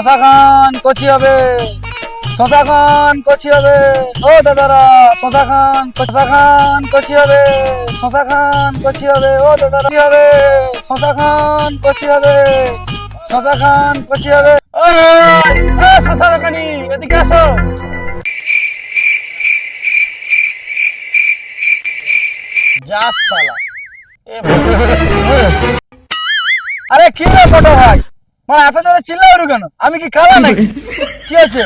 শশা খান কচি হবে, শশা খান কচি হবে, ও দাদারা শশা খান কচি হবে, শশা খান কচি হবে, ও দাদারা কচি হবে, শশা খান কচি হবে, শশা খান কচি হবে। শশা দোকানি এদিকে আসো। যাস শালা। আরে কি রে ছোট ভাই, মানে এত জোরে চিল্লাও কেন? আমি কি কালা নাকি? কি আছে?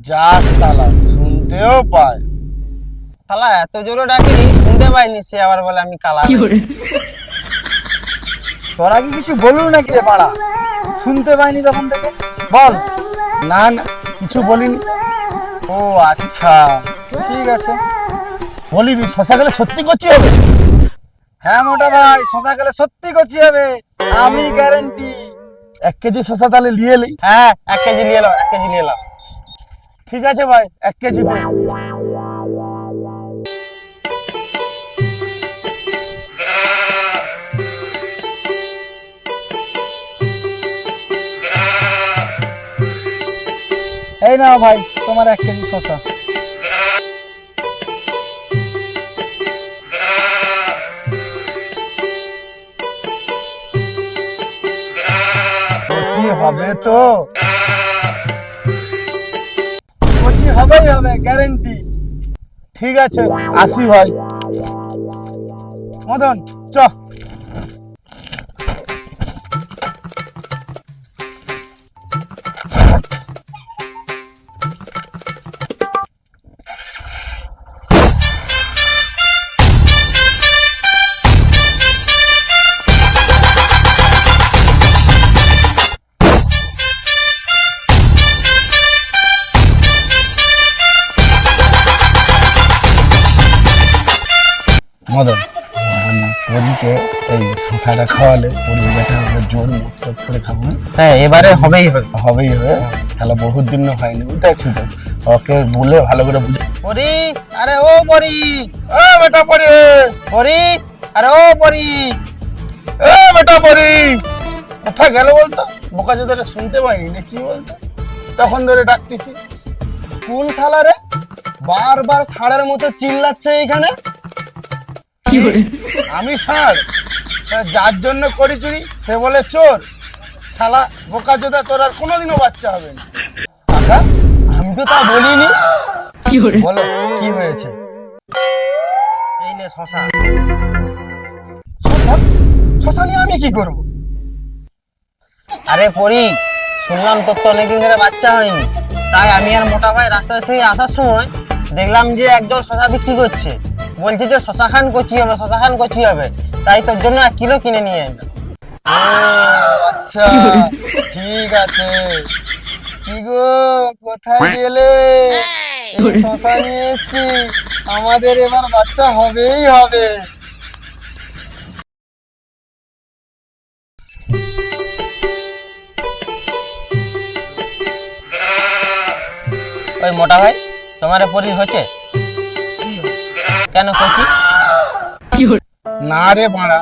যাস শালা, শুনতেও পায়। শালা এত জোরে ডাকিনি, শুনতে পাইনি, সে আবার বলে আমি কালা। তোরা কি কিছু বলু নাকি রে পাড়া? শুনতে পাইনি তখন থেকে, বল। না না, কিছু বলিনি। ও আচ্ছা, ঠিক আছে। বলিনি, শশা গেলে সত্যি করছি হবে। হ্যাঁ মোটা ভাই, শশা গেলে সত্যি কচি হবে, আমি গ্যারেন্টি। 1 কেজি শশা তাহলে নিয়ে এলি। হ্যাঁ 1 কেজি নিয়ে এলো, 1 কেজি নিয়ে এলো। ঠিক আছে ভাই, 1 কেজি দে। এই নাও ভাই তোমার 1 কেজি শশা। কচি হবে তো? কচি হবেই হবে, গ্যারেন্টি। ঠিক আছে, আসি ভাই। মদন চ। মদন, পরীকে এই শশাটা খাওয়ালে পরী বেটা জোর মুক্ত করে খাবো। হ্যাঁ এবারে হবেই হবে। হবেই হবে, তাহলে বহুত দিন হয়নি, বুঝতে পারছিস তো। ওকে বলে ভালো করে বুঝে। পরি, আরে ও পরি, ও বেটা পরী, পরি, আরে ও পরি। এ বেটা পরী, কোথায় গেল বলতো? বোকা চোদাটা শুনতে পাইনি না কি বলতো, তখন ধরে ডাকতেছি। কোন শালা রে, বারবার ষাঁড়ের মতো চিল্লাচ্ছে এখানে? আমি ষাঁড়? যার জন্য করি চুরি সে বলে চোর। শালা বোকা চোদা, তোর আর কোনোদিনও বাচ্চা হবে না। কাকা আমি তো তা বলিনি। বলো কি হয়েছে? এই নে শশা। শশা? শশা নিয়ে আমি কি করব? আরে পরি, শুনলাম তোর তো অনেকদিন ধরে বাচ্চা হয়নি, তাই আমি আর মোটা ভাই রাস্তা থেকে আসার সময় দেখলাম যে একজন শশা বিক্রি করছে, বলছে যে শশা খান কচি হবে, শশা খান কচি হবে, তাই তোর জন্য 1 কিলো কিনে নিয়ে এলাম। ও আচ্ছা, ঠিক আছে। কি গো, কোথায় গেলে? এই শশা নিয়ে এসছি, আমাদের এবার বাচ্চা হবেই হবে। ওই মোটা ভাই, তোমার পরি হচ্ছে কেন কচি? না রে বাড়া,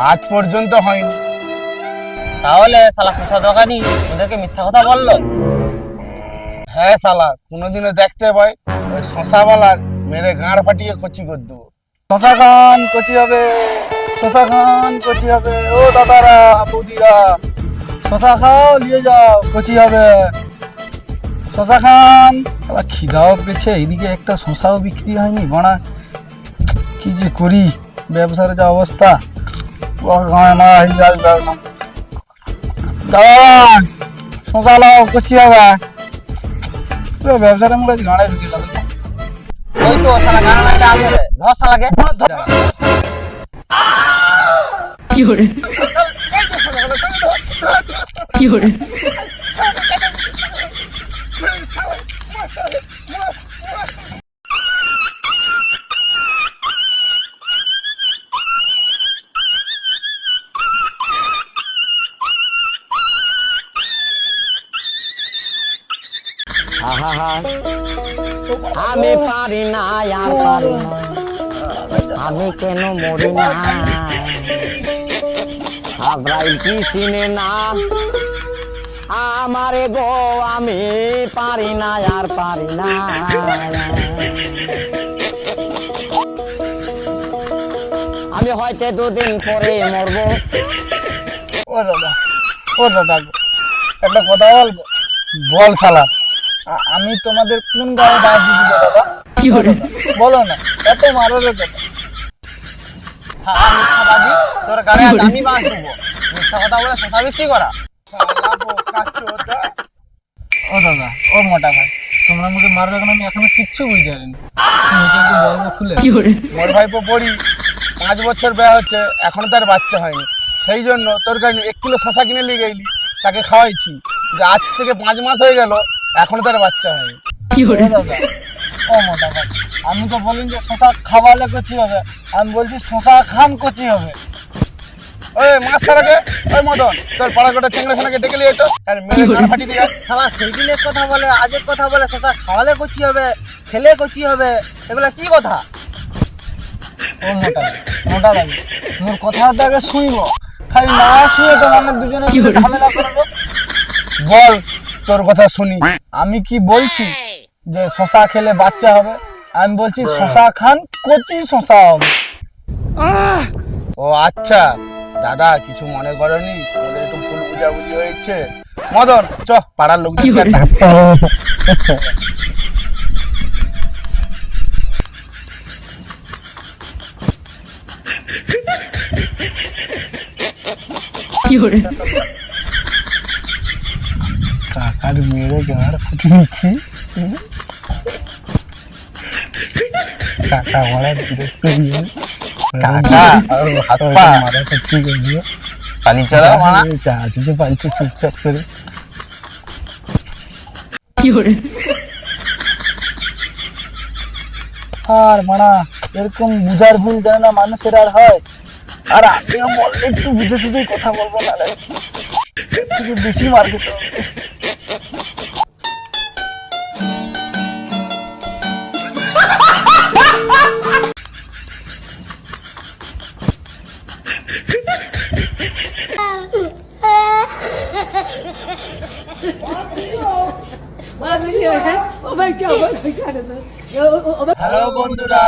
আজ পর্যন্ত হয়নি। তাহলে শালা শশা দোকানি ওদেরকে মিথ্যা কথা বললো। হ্যাঁ শালা, কোনোদিনও দেখতে পাই ওই শশাওয়ালার মেরে গাঁড় ফাটিয়ে কচি করে দেবো। শশা খান কচি হবে, শশা খান কচি হবে, ও দাদারা বৌদিরা শশা খাও, নিয়ে যাও, কচি হবে শশা খান। খিদাও পেয়েছে, এইদিকে একটা শশাও বিক্রি হয়নি বাড়া, কি যে করি, ব্যবসার যা অবস্থা। শশা লাও, কচি হবে। ব্যবসাটা মনে হয় গাঁড়ায় ঢুকে গেল। ওই তো শালা গাঁড়াটা আসলে ধর শালাকে। আমি পারি না, আর পারি না, আমি কেন মরি না, আজরাইল কি চিনে না, আমারে গো আমি পারি না আর পারি না আমি হয়তো দুদিন পরে মরবো ও দাদা গো, একটা কথা বলবো? বল শালা। আমি তোমাদের কোন গায়ে বাজি দিব দাদা? বলো না, এত মারার কথা। সারা মিথ্যাবাদী তোর গাড়ি আজ আমি বাঁশ দেবো মিথ্যা কথা বলে শশা বিক্রি করা শালা বোকা চোদা। ও দাদা, ও মোটা ভাই, তোমরা আমাকে মারবে এখন, আমি এখনো কিচ্ছু বুঝতে পারিনি। তুমি এটা একটু বলবো খুলে? মোর ভাইপো পড়ি 5 বছর বিয়ে হচ্ছে, এখনো তার বাচ্চা হয়নি। সেই জন্য তোর কাছে 1 কিলো শশা কিনে নিয়ে গেলি, তাকে খাওয়াইছি। যে আজ থেকে 5 মাস হয়ে গেল, এখনো তার বাচ্চা হয়নি। ও দাদা, ও মোটা ভাই, আমি তো বলিনি যে শশা খাওয়ালে কচি হবে, আমি বলছি শশা খান কচি হবে। ওই মাছ ছাড়াকে, ওই মদন, তোর পাড়া কটা চেংড়া ছানাকে ডেকে নিয়ে তো আর মেরে গান ফাটি দিয়ে। শালা সেই দিনের কথা বলে আজের কথা বলে শশা খাওয়ালে কচি হবে খেলে কচি হবে এগুলা কি কথা ও মোটা লাগে, মোর কথা তো আগে শুইব, খালি না শুয়ে তো মানে দুজনে মিলে ঝামেলা করে দেবো। বল তোর কথা শুনি। আমি কি বলছি যে শশা খেলে বাচ্চা হবে? আমি বলছি শশা খান কচি শশা হবে। ও আচ্ছা দাদা, কিছু মনে করনি, তোমাদের একটু ভুল বুঝাবুঝি হয়েছে। মদন চ, পাড়ার লোকদের কাকার মেরে গাড় ফাটিয়ে দিচ্ছি। কাকা মারা বিরক্ত হয়ে কাকা আর হাত পা মারাটা ঠিক আছে। পানি চালা মারা আছে যে পালছে চুপচাপ করে। আর মানা এরকম বুঝার ভুল জানে না মানুষের আর হয়। আর আমিও বললে একটু বুঝে সুঝেই কথা বলবো, নাহলে এর থেকে বেশি মার খেতে হবে। হ্যালো বন্ধুরা,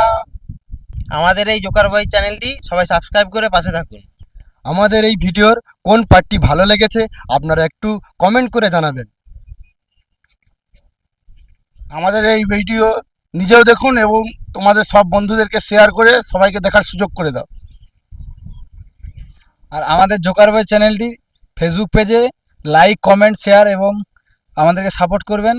আমাদের এই জোকার বয় চ্যানেলটি সবাই সাবস্ক্রাইব করে পাশে থাকুন আমাদের এই ভিডিওর কোন পার্টটি ভালো লেগেছে আপনারা একটু কমেন্ট করে জানাবেন। আমাদের এই ভিডিও নিজেও দেখুন এবং তোমাদের সব বন্ধুদেরকে শেয়ার করে সবাইকে দেখার সুযোগ করে দাও। আর আমাদের জোকার বয় চ্যানেলটি ফেসবুক পেজে লাইক, কমেন্ট, শেয়ার এবং আমাদেরকে সাপোর্ট করবেন।